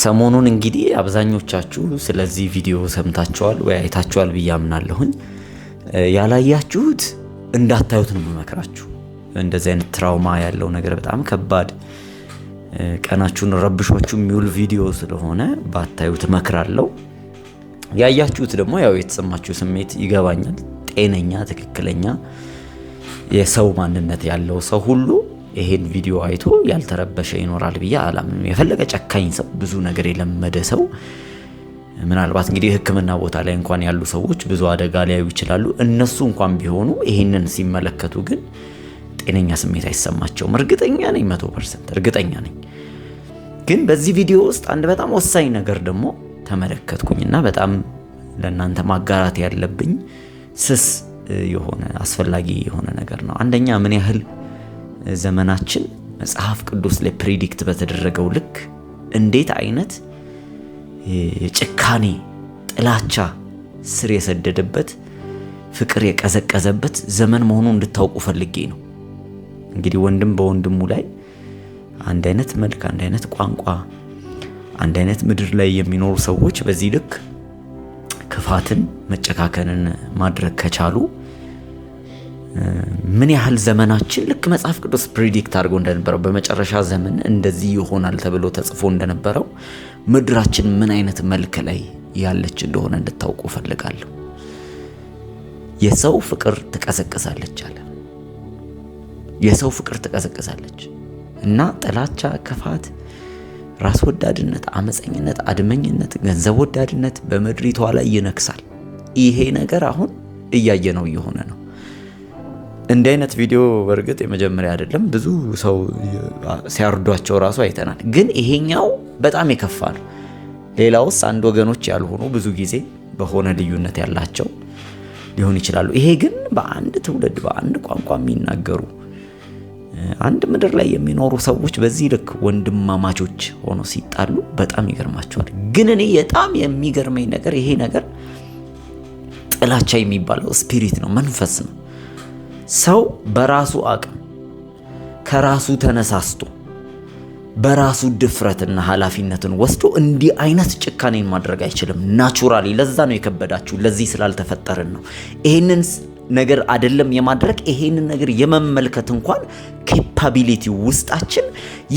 ሰሞኑን እንግዲህ አብዛኞቻችሁ ስለዚህ ቪዲዮ ሰምታችኋል ወይ አይታችኋል ብዬ አምናለሁኝ። ያላያችሁት እንዳታዩት ነው የምመክራችሁ። እንደዚህ አይነት ትራውማ ያለው ነገር በጣም ከባድ ቀናችሁን ረብሾችሁ የሚውል ቪዲዮ ስለሆነ ባታዩት እመክራለሁ። ያያችሁት ደግሞ ያው የተሰማችሁ ስሜት ይገባኛል። ጤነኛ ትክክለኛ የሰው ማንነት ያለው ሰው ሁሉ ይሄን ቪዲዮ አይቶ ያልተረበሸ ይኖራል ብዬ አላምንም። የፈለገ ጨካኝ ሰው ብዙ ነገር የለመደ ሰው ምናልባት እንግዲህ ሕክምና ቦታ ላይ እንኳን ያሉ ሰዎች ብዙ አደጋ ሊያዩ ይችላሉ። እነሱ እንኳን ቢሆኑ ይሄንን ሲመለከቱ ግን ጤነኛ ስሜት አይሰማቸውም። እርግጠኛ ነኝ 100% እርግጠኛ ነኝ። ግን በዚህ ቪዲዮ ውስጥ አንድ በጣም ወሳኝ ነገር ደግሞ ተመለከትኩኝና በጣም ለእናንተ ማጋራት ያለብኝ ስስ የሆነ አስፈላጊ የሆነ ነገር ነው። አንደኛ ምን ያህል ዘመናችን መጽሐፍ ቅዱስ ላይ ፕሪዲክት በተደረገው ልክ እንዴት አይነት ጭካኔ፣ ጥላቻ ስር የሰደደበት ፍቅር የቀዘቀዘበት ዘመን መሆኑን እንድታውቁ ፈልጌ ነው። እንግዲህ ወንድም በወንድሙ ላይ አንድ አይነት መልክ፣ አንድ አይነት ቋንቋ፣ አንድ አይነት ምድር ላይ የሚኖሩ ሰዎች በዚህ ልክ ክፋትን፣ መጨካከንን ማድረግ ከቻሉ ምን ያህል ዘመናችን ልክ መጽሐፍ ቅዱስ ፕሪዲክት አድርጎ እንደነበረው በመጨረሻ ዘመን እንደዚህ ይሆናል ተብሎ ተጽፎ እንደነበረው ምድራችን ምን አይነት መልክ ላይ ያለች እንደሆነ እንድታውቁ ፈልጋለሁ። የሰው ፍቅር ትቀዘቅዛለች አለ። የሰው ፍቅር ትቀዘቅዛለች እና ጥላቻ፣ ክፋት፣ ራስ ወዳድነት፣ አመፀኝነት፣ አድመኝነት፣ ገንዘብ ወዳድነት በምድሪቷ ላይ ይነክሳል። ይሄ ነገር አሁን እያየነው እየሆነ ነው። እንዲህ አይነት ቪዲዮ በእርግጥ የመጀመሪያ አይደለም። ብዙ ሰው ሲያርዷቸው ራሱ አይተናል። ግን ይሄኛው በጣም የከፋ ነው። ሌላውስ አንድ ወገኖች ያልሆኑ ብዙ ጊዜ በሆነ ልዩነት ያላቸው ሊሆን ይችላሉ። ይሄ ግን በአንድ ትውልድ በአንድ ቋንቋ የሚናገሩ አንድ ምድር ላይ የሚኖሩ ሰዎች በዚህ ልክ ወንድማማቾች ሆኖ ሲጣሉ በጣም ይገርማቸዋል። ግን እኔ በጣም የሚገርመኝ ነገር ይሄ ነገር ጥላቻ የሚባለው ስፒሪት ነው፣ መንፈስ ነው። ሰው በራሱ አቅም ከራሱ ተነሳስቶ በራሱ ድፍረትና ኃላፊነትን ወስዶ እንዲህ አይነት ጭካኔን ማድረግ አይችልም። ናቹራሊ ለዛ ነው የከበዳችሁ። ለዚህ ስላልተፈጠርን ነው። ይሄንን ነገር አይደለም የማድረግ ይሄንን ነገር የመመልከት እንኳን ኬፓቢሊቲ ውስጣችን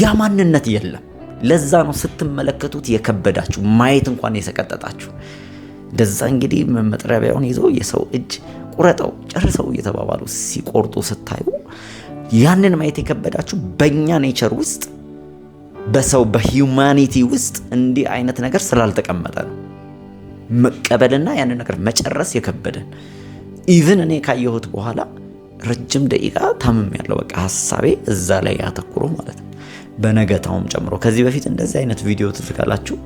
ያ ማንነት የለም። ለዛ ነው ስትመለከቱት የከበዳችሁ፣ ማየት እንኳን የሰቀጠጣችሁ። እንደዛ እንግዲህ መጥረቢያውን ይዞ የሰው እጅ ቁረጠው ጨርሰው እየተባባሉ ሲቆርጡ ስታዩ ያንን ማየት የከበዳችሁ በእኛ ኔቸር ውስጥ በሰው በሂውማኒቲ ውስጥ እንዲህ አይነት ነገር ስላልተቀመጠ ነው። መቀበልና ያንን ነገር መጨረስ የከበደን። ኢቭን እኔ ካየሁት በኋላ ረጅም ደቂቃ ታምም ያለው በቃ ሐሳቤ እዛ ላይ ያተኩሮ ማለት ነው። በነገታውም ጨምሮ ከዚህ በፊት እንደዚህ አይነት ቪዲዮ ትዝካላችሁ።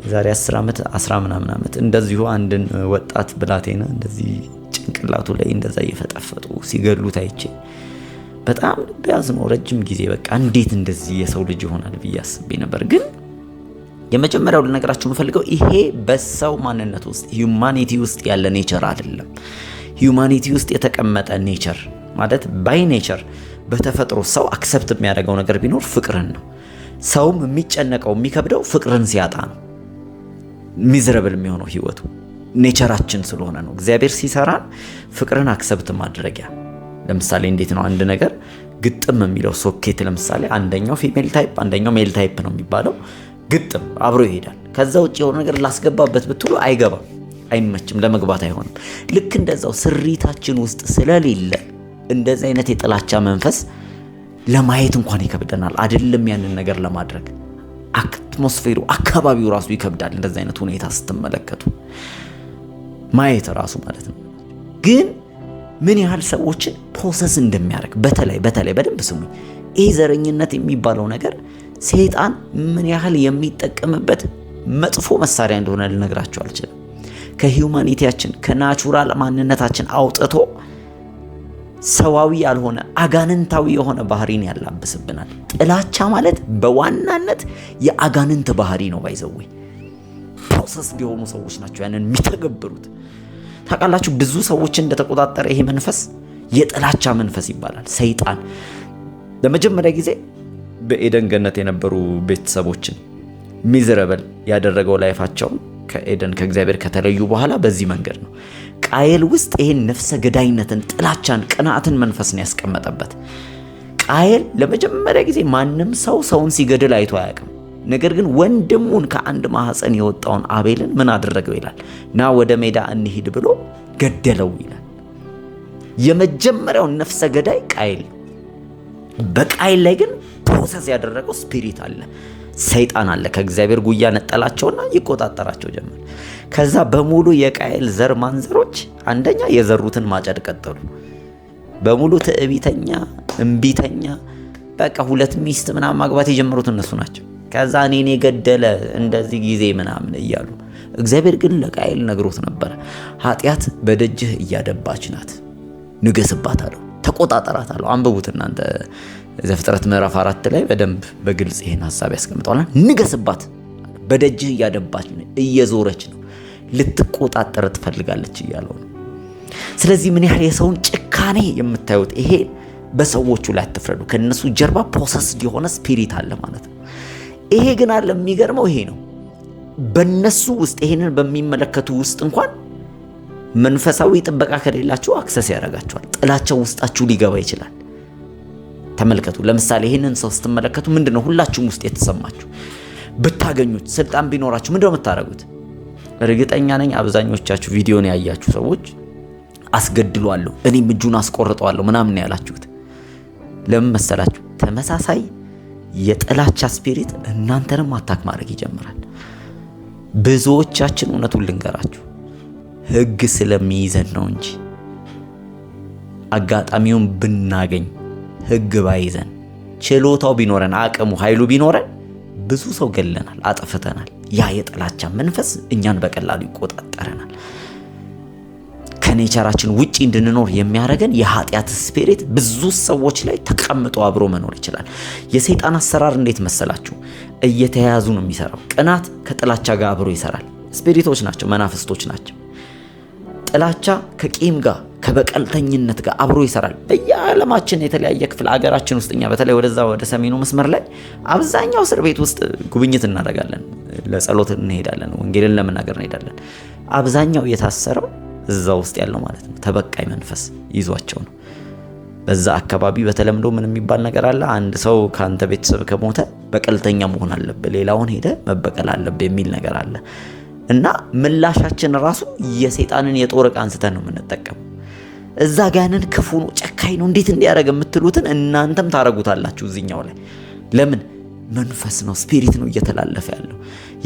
የዛሬ 10 ዓመት 10 ምናምን ዓመት እንደዚሁ አንድን ወጣት ብላቴና እንደዚህ ጭንቅላቱ ላይ እንደዛ እየፈጠፈጡ ሲገሉት አይቼ በጣም ልብ ያዝነው ረጅም ጊዜ በቃ እንዴት እንደዚህ የሰው ልጅ ይሆናል ብዬ አስቤ ነበር። ግን የመጀመሪያው ልነግራችሁ የምፈልገው ይሄ በሰው ማንነት ውስጥ ሂዩማኒቲ ውስጥ ያለ ኔቸር አይደለም። ሂዩማኒቲ ውስጥ የተቀመጠ ኔቸር ማለት ባይ ኔቸር በተፈጥሮ ሰው አክሰፕት የሚያደርገው ነገር ቢኖር ፍቅርን ነው። ሰውም የሚጨነቀው የሚከብደው ፍቅርን ሲያጣ ነው። ሚዝረብል የሚሆነው ህይወቱ ኔቸራችን ስለሆነ ነው። እግዚአብሔር ሲሰራን ፍቅርን አክሰፕት ማድረጊያ። ለምሳሌ እንዴት ነው አንድ ነገር ግጥም የሚለው ሶኬት፣ ለምሳሌ አንደኛው ፊሜል ታይፕ አንደኛው ሜል ታይፕ ነው የሚባለው፣ ግጥም አብሮ ይሄዳል። ከዛ ውጭ የሆነ ነገር ላስገባበት ብትሉ አይገባም፣ አይመችም፣ ለመግባት አይሆንም። ልክ እንደዛው ስሪታችን ውስጥ ስለሌለ እንደዚህ አይነት የጥላቻ መንፈስ ለማየት እንኳን ይከብደናል፣ አይደለም ያንን ነገር ለማድረግ። አትሞስፌሩ አካባቢው ራሱ ይከብዳል። እንደዚህ አይነት ሁኔታ ስትመለከቱ ማየት ራሱ ማለት ነው። ግን ምን ያህል ሰዎችን ፕሮሰስ እንደሚያደርግ በተለይ በደንብ ስሙኝ። ይህ ዘረኝነት የሚባለው ነገር ሰይጣን ምን ያህል የሚጠቀምበት መጥፎ መሳሪያ እንደሆነ ልነግራችሁ አልችልም። ከሂዩማኒቲያችን ከናቹራል ማንነታችን አውጥቶ ሰዋዊ ያልሆነ አጋንንታዊ የሆነ ባህሪን ያላብስብናል። ጥላቻ ማለት በዋናነት የአጋንንት ባህሪ ነው። ባይዘው ፕሮሰስ ቢሆኑ ሰዎች ናቸው ያንን የሚተገብሩት። ታውቃላችሁ ብዙ ሰዎችን እንደተቆጣጠረ ይሄ መንፈስ የጥላቻ መንፈስ ይባላል። ሰይጣን ለመጀመሪያ ጊዜ በኤደን ገነት የነበሩ ቤተሰቦችን ሚዘረብል ያደረገው ላይፋቸውን ከኤደን ከእግዚአብሔር ከተለዩ በኋላ በዚህ መንገድ ነው። ቃየል ውስጥ ይሄን ነፍሰ ገዳይነትን፣ ጥላቻን፣ ቅንዓትን መንፈስን ያስቀመጠበት። ቃየል ለመጀመሪያ ጊዜ ማንም ሰው ሰውን ሲገድል አይቶ አያውቅም። ነገር ግን ወንድሙን ከአንድ ማህፀን የወጣውን አቤልን ምን አደረገው ይላል? ና ወደ ሜዳ እንሂድ ብሎ ገደለው ይላል። የመጀመሪያው ነፍሰ ገዳይ ቃየል። በቃየል ላይ ግን ፕሮሰስ ያደረገው ስፒሪት አለ፣ ሰይጣን አለ። ከእግዚአብሔር ጉያ ነጠላቸውና ይቆጣጠራቸው ጀመር። ከዛ በሙሉ የቃየል ዘር ማንዘሮች አንደኛ የዘሩትን ማጨድ ቀጠሉ። በሙሉ ትዕቢተኛ፣ እምቢተኛ፣ በቃ 2 ሚስት ምናምን ማግባት የጀመሩት እነሱ ናቸው። ከዛ እኔን የገደለ እንደዚህ ጊዜ ምናምን እያሉ እግዚአብሔር ግን ለቃየል ነግሮት ነበር። ኃጢአት በደጅህ እያደባች ናት፣ ንገስባት አለው፣ ተቆጣጠራት አለው። አንብቡት እናንተ ዘፍጥረት ምዕራፍ 4 ላይ በደንብ በግልጽ ይሄን ሐሳብ ያስቀምጣልና ንገስባት፣ በደጅህ እያደባች ነው፣ እየዞረች ነው፣ ልትቆጣጠር ትፈልጋለች እያለው ነው። ስለዚህ ምን ያህል የሰውን ጭካኔ የምታዩት ይሄ በሰዎቹ ላይ አትፍረዱ። ከነሱ ጀርባ ፕሮሰስ የሆነ ስፒሪት አለ ማለት ነው። ይሄ ግን አለ የሚገርመው ይሄ ነው። በነሱ ውስጥ ይሄንን በሚመለከቱ ውስጥ እንኳን መንፈሳዊ ጥበቃ ከሌላችሁ አክሰስ ያደርጋችኋል። ጥላቸው ውስጣችሁ ሊገባ ይችላል። ተመልከቱ። ለምሳሌ ይሄንን ሰው ስትመለከቱ ምንድነው ሁላችሁም ውስጥ የተሰማችሁ? ብታገኙት ስልጣን ቢኖራችሁ ምንድነው የምታደርጉት? እርግጠኛ ነኝ አብዛኞቻችሁ ቪዲዮን ያያችሁ ሰዎች አስገድሏለሁ፣ እኔም እጁን አስቆርጠዋለሁ ምናምን ያላችሁት ለምን መሰላችሁ? ተመሳሳይ የጥላቻ ስፒሪት እናንተንም አታክ ማድረግ ይጀምራል። ብዙዎቻችን እውነቱን ልንገራችሁ ህግ ስለሚይዘን ነው እንጂ አጋጣሚውን ብናገኝ ህግ ባይዘን ችሎታው ቢኖረን አቅሙ ኃይሉ ቢኖረን ብዙ ሰው ገለናል፣ አጥፍተናል። ያ የጥላቻ መንፈስ እኛን በቀላሉ ይቆጣጠረናል። ከኔቸራችን ውጪ እንድንኖር የሚያደርገን የኃጢአት ስፒሪት ብዙ ሰዎች ላይ ተቀምጦ አብሮ መኖር ይችላል። የሰይጣን አሰራር እንዴት መሰላችሁ? እየተያያዙ ነው የሚሰራው። ቅናት ከጥላቻ ጋር አብሮ ይሰራል። ስፒሪቶች ናቸው፣ መናፍስቶች ናቸው። ጥላቻ ከቂም ጋር ከበቀልተኝነት ጋር አብሮ ይሰራል። በየዓለማችን የተለያየ ክፍል አገራችን ውስጥ እኛ በተለይ ወደዛ ወደ ሰሜኑ መስመር ላይ አብዛኛው እስር ቤት ውስጥ ጉብኝት እናደርጋለን፣ ለጸሎት እንሄዳለን፣ ወንጌልን ለመናገር እንሄዳለን። አብዛኛው የታሰረው እዛ ውስጥ ያለው ማለት ነው ተበቃይ መንፈስ ይዟቸው ነው። በዛ አካባቢ በተለምዶ ምን የሚባል ነገር አለ? አንድ ሰው ካንተ ቤተሰብ ከሞተ በቀልተኛ መሆን አለበት፣ ሌላውን ሄደ መበቀል አለበት የሚል ነገር አለ። እና ምላሻችን ራሱ የሰይጣንን የጦር ዕቃ አንስተን ነው የምንጠቀመው። እዛ ጋንን ክፉ ነው፣ ጨካኝ ነው፣ እንዴት እንዲያደርግ የምትሉትን እናንተም ታረጉታላችሁ እዚህኛው ላይ። ለምን? መንፈስ ነው፣ ስፒሪት ነው እየተላለፈ ያለው።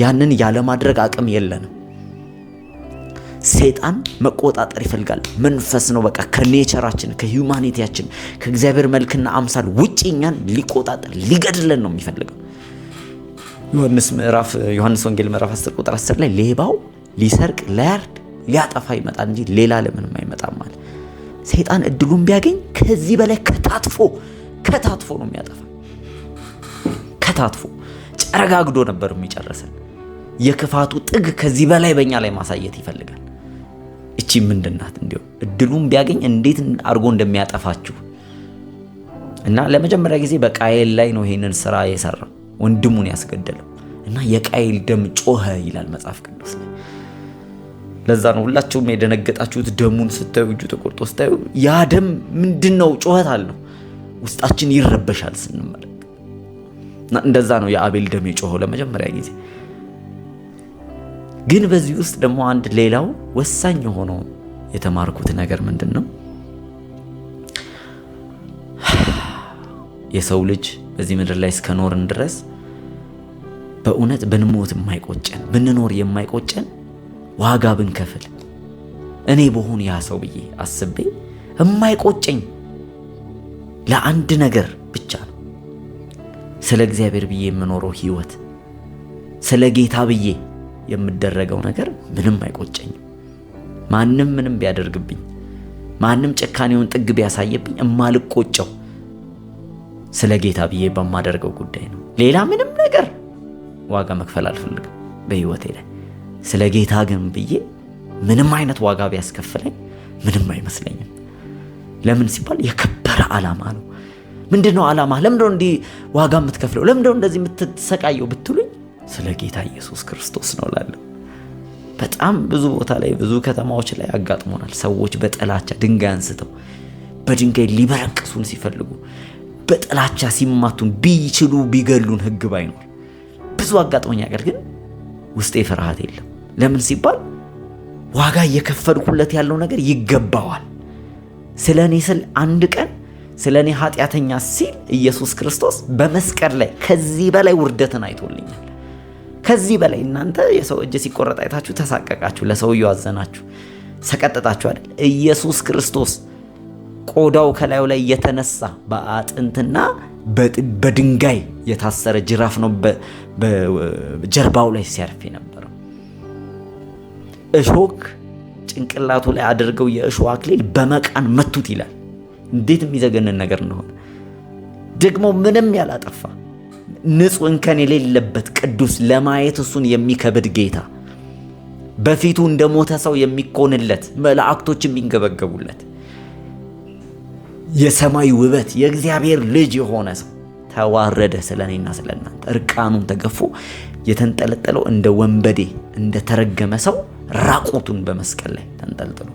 ያንን ያለ ማድረግ አቅም የለንም። ሰይጣን መቆጣጠር ይፈልጋል። መንፈስ ነው፣ በቃ ከኔቸራችን ከሂዩማኒቲያችን ከእግዚአብሔር መልክና አምሳል ውጪ እኛን ሊቆጣጠር ሊገድለን ነው የሚፈልገው። ዮሐንስ ወንጌል ምዕራፍ 10 ቁጥር 10 ላይ ሌባው ሊሰርቅ ሊያርድ ሊያጠፋ ይመጣል እንጂ ሌላ ለምንም አይመጣም ማለት። ሰይጣን እድሉን ቢያገኝ ከዚህ በላይ ከታትፎ ነው የሚያጠፋ። ከታትፎ ጨረጋግዶ ነበር የሚጨርሰን። የክፋቱ ጥግ ከዚህ በላይ በእኛ ላይ ማሳየት ይፈልጋል። እቺ ምንድናት? እንዲሁ እድሉን ቢያገኝ እንዴት አድርጎ እንደሚያጠፋችሁ እና ለመጀመሪያ ጊዜ በቃየል ላይ ነው ይሄንን ስራ የሰራው፣ ወንድሙን ያስገደለው እና የቃየል ደም ጮኸ ይላል መጽሐፍ ቅዱስ ላይ። ለዛ ነው ሁላችሁም የደነገጣችሁት ደሙን ስታዩ፣ እጁ ተቆርጦ ስታዩ ያ ደም ምንድነው? ጮኸት አለው። ውስጣችን ይረበሻል ስንመለከት። እና እንደዛ ነው የአቤል ደም የጮኸው ለመጀመሪያ ጊዜ። ግን በዚህ ውስጥ ደግሞ አንድ ሌላው ወሳኝ ሆኖ የተማርኩት ነገር ምንድነው? የሰው ልጅ በዚህ ምድር ላይ እስከኖርን ድረስ በእውነት ብንሞት የማይቆጨን ብንኖር የማይቆጨን ዋጋ ብንከፍል እኔ በሆን ያ ሰው ብዬ አስቤ የማይቆጨኝ ለአንድ ነገር ብቻ ነው። ስለ እግዚአብሔር ብዬ የምኖረው ህይወት፣ ስለ ጌታ ብዬ የምደረገው ነገር ምንም አይቆጨኝም። ማንም ምንም ቢያደርግብኝ፣ ማንም ጭካኔውን ጥግ ቢያሳየብኝ እማልቆጨው ስለ ጌታ ብዬ በማደርገው ጉዳይ ነው። ሌላ ምንም ነገር ዋጋ መክፈል አልፈልግም በህይወቴ ላይ። ስለ ጌታ ግን ብዬ ምንም አይነት ዋጋ ቢያስከፍለኝ ምንም አይመስለኝም። ለምን ሲባል የከበረ ዓላማ ነው። ምንድነው ዓላማ? ለምንድነው እንዲህ ዋጋ የምትከፍለው? ለምንድነው እንደዚህ የምትሰቃየው ብትሉኝ ስለ ጌታ ኢየሱስ ክርስቶስ ነው እላለሁ። በጣም ብዙ ቦታ ላይ ብዙ ከተማዎች ላይ አጋጥሞናል። ሰዎች በጥላቻ ድንጋይ አንስተው በድንጋይ ሊበረቅሱን ሲፈልጉ በጥላቻ ሲማቱን ቢችሉ ቢገሉን ሕግ ባይኖር ብዙ አጋጥሞኛ ያቀር ግን ውስጤ ፍርሃት የለም። ለምን ሲባል ዋጋ እየከፈልኩለት ያለው ነገር ይገባዋል። ስለኔ ስል አንድ ቀን ስለኔ ኃጢአተኛ ሲል ኢየሱስ ክርስቶስ በመስቀል ላይ ከዚህ በላይ ውርደትን አይቶልኛል። ከዚህ በላይ እናንተ የሰው እጅ ሲቆረጥ አይታችሁ ተሳቀቃችሁ፣ ለሰውየው አዘናችሁ፣ ሰቀጠጣችሁ አይደል? ኢየሱስ ክርስቶስ ቆዳው ከላዩ ላይ የተነሳ በአጥንትና በድንጋይ የታሰረ ጅራፍ ነው በጀርባው ላይ ሲያርፍ የነበረው። እሾክ ጭንቅላቱ ላይ አድርገው የእሾህ አክሊል በመቃን መቱት ይላል። እንዴት የሚዘገንን ነገር እንደሆነ ደግሞ ምንም ያላጠፋ ንጹህ እንከን የሌለበት ቅዱስ ለማየት እሱን የሚከብድ ጌታ በፊቱ እንደሞተ ሰው የሚኮንለት መላእክቶች የሚንገበገቡለት የሰማይ ውበት የእግዚአብሔር ልጅ የሆነ ሰው ተዋረደ ስለኔና ስለናንተ። እርቃኑን ተገፎ የተንጠለጠለው እንደ ወንበዴ እንደ ተረገመ ሰው ራቁቱን በመስቀል ላይ ተንጠልጥሎ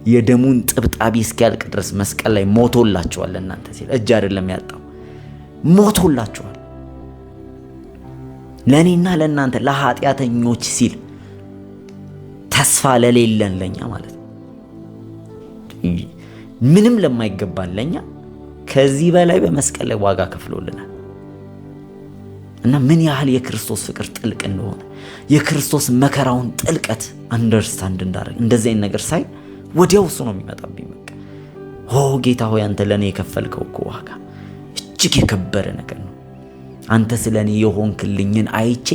የደሙን ጥብጣቢ እስኪያልቅ ድረስ መስቀል ላይ ሞቶላችኋል። ለእናንተ ሲል እጅ አይደለም ያጣው፣ ሞቶላችኋል። ለእኔና ለእናንተ ለኃጢአተኞች ሲል ተስፋ ለሌለን ለኛ ማለት ነው። ምንም ለማይገባን ለኛ ከዚህ በላይ በመስቀል ላይ ዋጋ ከፍሎልናል። እና ምን ያህል የክርስቶስ ፍቅር ጥልቅ እንደሆነ የክርስቶስ መከራውን ጥልቀት አንደርስታንድ እንዳደረግ እንደዚህ አይነት ነገር ሳይ ወዲያው እሱ ነው የሚመጣብኝ። በቃ ጌታ ሆይ አንተ ለኔ የከፈልከው እኮ ዋጋ እጅግ የከበረ ነገር ነው። አንተ ስለኔ የሆንክልኝን አይቼ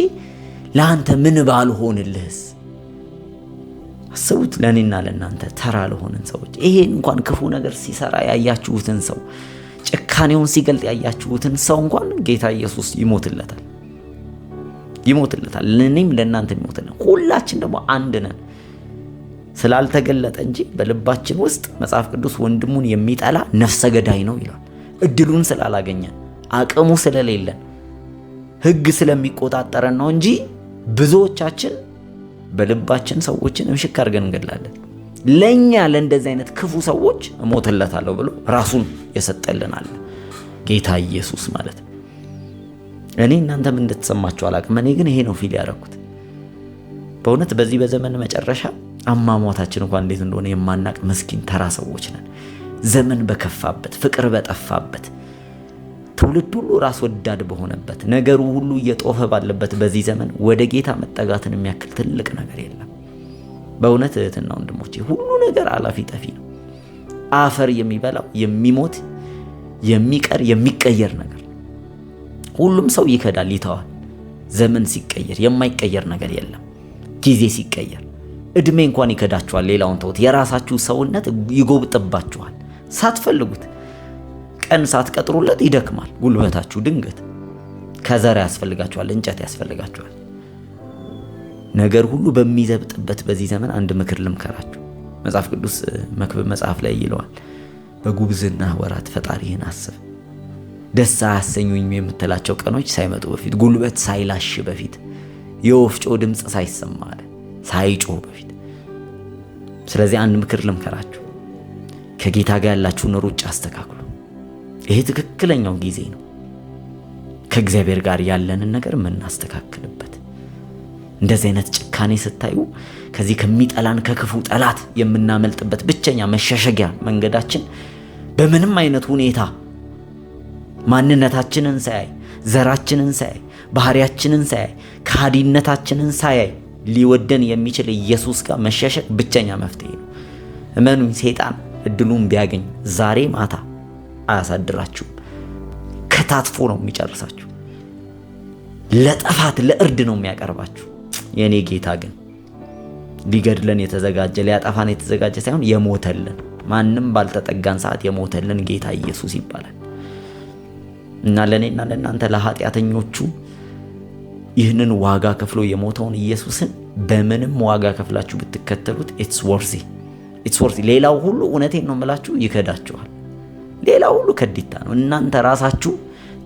ለአንተ ምን ባልሆንልህስ? አስቡት፣ ለኔና ለናንተ ተራ ለሆነን ሰዎች ይሄን እንኳን ክፉ ነገር ሲሰራ ያያችሁትን ሰው ጭካኔውን ሲገልጥ ያያችሁትን ሰው እንኳን ጌታ ኢየሱስ ይሞትለታል። ለኔም ለናንተ ይሞትልናል። ሁላችን ደግሞ አንድ ነን ስላልተገለጠ እንጂ በልባችን ውስጥ መጽሐፍ ቅዱስ ወንድሙን የሚጠላ ነፍሰ ገዳይ ነው ይላል። እድሉን ስላላገኘን አቅሙ ስለሌለን ሕግ ስለሚቆጣጠረን ነው እንጂ ብዙዎቻችን በልባችን ሰዎችን እምሽክ አድርገን እንገድላለን። ለኛ ለእንደዚህ አይነት ክፉ ሰዎች እሞትለታለሁ ብሎ ራሱን የሰጠልናል ጌታ ኢየሱስ ማለት ነው። እኔ እናንተም እንድትሰማችሁ አላቅም። እኔ ግን ይሄ ነው ፊል ያደረኩት። በእውነት በዚህ በዘመን መጨረሻ አሟሟታችን እንኳን እንዴት እንደሆነ የማናቅ ምስኪን ተራ ሰዎች ነን። ዘመን በከፋበት፣ ፍቅር በጠፋበት፣ ትውልድ ሁሉ ራስ ወዳድ በሆነበት፣ ነገሩ ሁሉ እየጦፈ ባለበት በዚህ ዘመን ወደ ጌታ መጠጋትን የሚያክል ትልቅ ነገር የለም። በእውነት እህትና ወንድሞቼ ሁሉ ነገር አላፊ ጠፊ ነው። አፈር የሚበላው የሚሞት የሚቀር የሚቀየር ነገር ሁሉም ሰው ይከዳል፣ ይተዋል። ዘመን ሲቀየር የማይቀየር ነገር የለም። ጊዜ ሲቀየር እድሜ እንኳን ይከዳችኋል። ሌላውን ተውት፣ የራሳችሁ ሰውነት ይጎብጥባችኋል። ሳትፈልጉት ቀን ሳትቀጥሩለት ይደክማል ጉልበታችሁ። ድንገት ከዘራ ያስፈልጋችኋል፣ እንጨት ያስፈልጋችኋል። ነገር ሁሉ በሚዘብጥበት በዚህ ዘመን አንድ ምክር ልምከራችሁ። መጽሐፍ ቅዱስ መክብብ መጽሐፍ ላይ ይለዋል፣ በጉብዝና ወራት ፈጣሪህን አስብ፣ ደስ አያሰኙኝም የምትላቸው ቀኖች ሳይመጡ በፊት፣ ጉልበት ሳይላሽ በፊት፣ የወፍጮ ድምፅ ሳይሰማ አለ ሳይጮህ በፊት። ስለዚህ አንድ ምክር ልምከራችሁ፣ ከጌታ ጋር ያላችሁን ሩጫ አስተካክሉ። ይሄ ትክክለኛው ጊዜ ነው። ከእግዚአብሔር ጋር ያለንን ነገር የምናስተካክልበት። እንደዚህ አይነት ጭካኔ ስታዩ ከዚህ ከሚጠላን ከክፉ ጠላት የምናመልጥበት ብቸኛ መሸሸጊያ መንገዳችን በምንም አይነት ሁኔታ ማንነታችንን ሳያይ፣ ዘራችንን ሳያይ፣ ባህሪያችንን ሳያይ፣ ከሃዲነታችንን ሳያይ ሊወደን የሚችል ኢየሱስ ጋር መሸሸግ ብቸኛ መፍትሄ ነው። እመኑኝ፣ ሰይጣን እድሉን ቢያገኝ ዛሬ ማታ አያሳድራችሁም። ከታትፎ ነው የሚጨርሳችሁ። ለጥፋት ለእርድ ነው የሚያቀርባችሁ። የኔ ጌታ ግን ሊገድለን የተዘጋጀ ሊያጠፋን የተዘጋጀ ሳይሆን የሞተልን፣ ማንም ባልተጠጋን ሰዓት የሞተልን ጌታ ኢየሱስ ይባላል። እና ለኔና ለእናንተ ለኃጢአተኞቹ ይህንን ዋጋ ከፍሎ የሞተውን ኢየሱስን በምንም ዋጋ ከፍላችሁ ብትከተሉት ኢትስ ወርዚ። ሌላው ሁሉ እውነቴን ነው የምላችሁ ይከዳችኋል። ሌላው ሁሉ ከዲታ ነው። እናንተ ራሳችሁ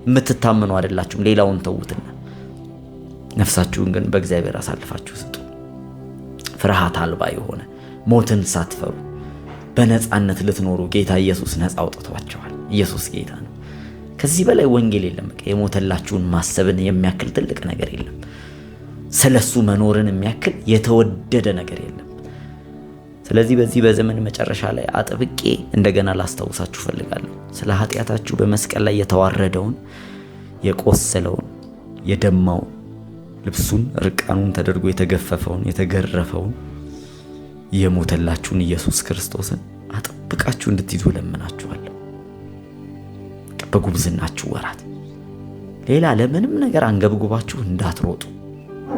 የምትታመኑ አይደላችሁም። ሌላውን ተውትና ነፍሳችሁን ግን በእግዚአብሔር አሳልፋችሁ ስጡ። ፍርሃት አልባ የሆነ ሞትን ሳትፈሩ በነፃነት ልትኖሩ ጌታ ኢየሱስ ነፃ አውጥቷቸዋል። ኢየሱስ ጌታ ነው። ከዚህ በላይ ወንጌል የለም። በቃ የሞተላችሁን ማሰብን የሚያክል ትልቅ ነገር የለም። ስለሱ መኖርን የሚያክል የተወደደ ነገር የለም። ስለዚህ በዚህ በዘመን መጨረሻ ላይ አጥብቄ እንደገና ላስታውሳችሁ ፈልጋለሁ። ስለ ኃጢአታችሁ በመስቀል ላይ የተዋረደውን፣ የቆሰለውን፣ የደማውን፣ ልብሱን ርቃኑን ተደርጎ የተገፈፈውን፣ የተገረፈውን የሞተላችሁን ኢየሱስ ክርስቶስን አጥብቃችሁ እንድትይዙ ለምናችኋለሁ። በጉብዝናችሁ ወራት ሌላ ለምንም ነገር አንገብግባችሁ እንዳትሮጡ፣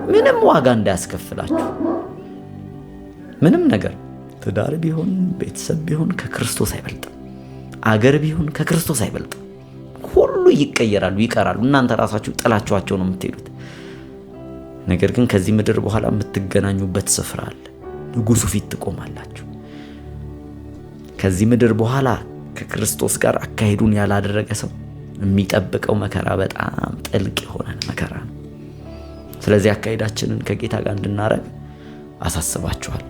ምንም ዋጋ እንዳያስከፍላችሁ። ምንም ነገር ትዳር ቢሆን ቤተሰብ ቢሆን ከክርስቶስ አይበልጥም። አገር ቢሆን ከክርስቶስ አይበልጥም። ሁሉ ይቀየራሉ፣ ይቀራሉ። እናንተ ራሳችሁ ጥላችኋቸው ነው የምትሄዱት። ነገር ግን ከዚህ ምድር በኋላ የምትገናኙበት ስፍራ አለ። ንጉሱ ፊት ትቆማላችሁ። ከዚህ ምድር በኋላ ከክርስቶስ ጋር አካሄዱን ያላደረገ ሰው የሚጠብቀው መከራ በጣም ጥልቅ የሆነ መከራ ነው። ስለዚህ አካሄዳችንን ከጌታ ጋር እንድናረግ አሳስባችኋለሁ።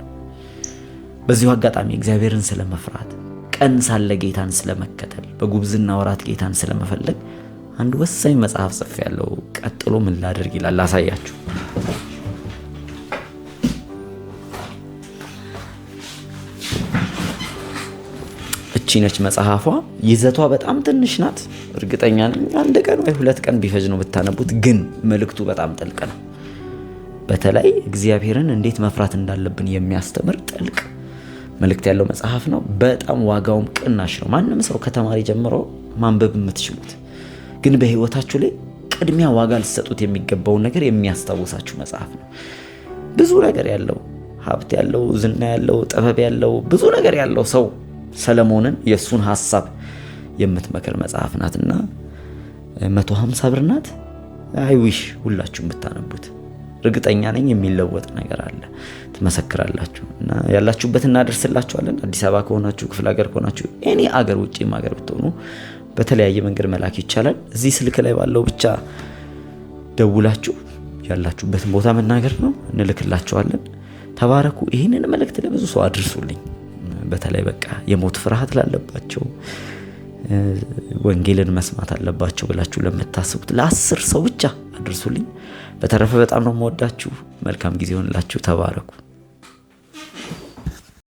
በዚሁ አጋጣሚ እግዚአብሔርን ስለመፍራት፣ ቀን ሳለ ጌታን ስለመከተል፣ በጉብዝና ወራት ጌታን ስለመፈለግ አንድ ወሳኝ መጽሐፍ ጽፌያለሁ። ቀጥሎ ምን ላደርግ ይላል ላሳያችሁ። እቺ ነች መጽሐፏ። ይዘቷ በጣም ትንሽ ናት። እርግጠኛ ነኝ አንድ ቀን ወይ 2 ቀን ቢፈጅ ነው ብታነቡት፣ ግን መልእክቱ በጣም ጥልቅ ነው። በተለይ እግዚአብሔርን እንዴት መፍራት እንዳለብን የሚያስተምር ጥልቅ መልእክት ያለው መጽሐፍ ነው። በጣም ዋጋውም ቅናሽ ነው። ማንም ሰው ከተማሪ ጀምሮ ማንበብ የምትችሉት፣ ግን በህይወታችሁ ላይ ቅድሚያ ዋጋ ልትሰጡት የሚገባውን ነገር የሚያስታውሳችሁ መጽሐፍ ነው። ብዙ ነገር ያለው፣ ሀብት ያለው፣ ዝና ያለው፣ ጥበብ ያለው፣ ብዙ ነገር ያለው ሰው ሰለሞንን የሱን ሐሳብ የምትመክር መጽሐፍ ናትና 150 ብር ናት። አይዊሽ ሁላችሁም ብታነቡት እርግጠኛ ነኝ የሚለወጥ ነገር አለ። ትመሰክራላችሁ። እና ያላችሁበት እናደርስላችኋለን። አዲስ አበባ ከሆናችሁ፣ ክፍለ ሀገር ከሆናችሁ፣ እኔ አገር ውጪም ሀገር ብትሆኑ በተለያየ መንገድ መላክ ይቻላል። እዚህ ስልክ ላይ ባለው ብቻ ደውላችሁ ያላችሁበትን ቦታ መናገር ነው። እንልክላችኋለን። ተባረኩ። ይህንን መልእክት ለብዙ ሰው አድርሱልኝ። በተለይ በቃ የሞት ፍርሃት ላለባቸው፣ ወንጌልን መስማት አለባቸው ብላችሁ ለምታስቡት ለ10 ሰው ብቻ አድርሱልኝ። በተረፈ በጣም ነው የምወዳችሁ። መልካም ጊዜ ሆነላችሁ። ተባረኩ።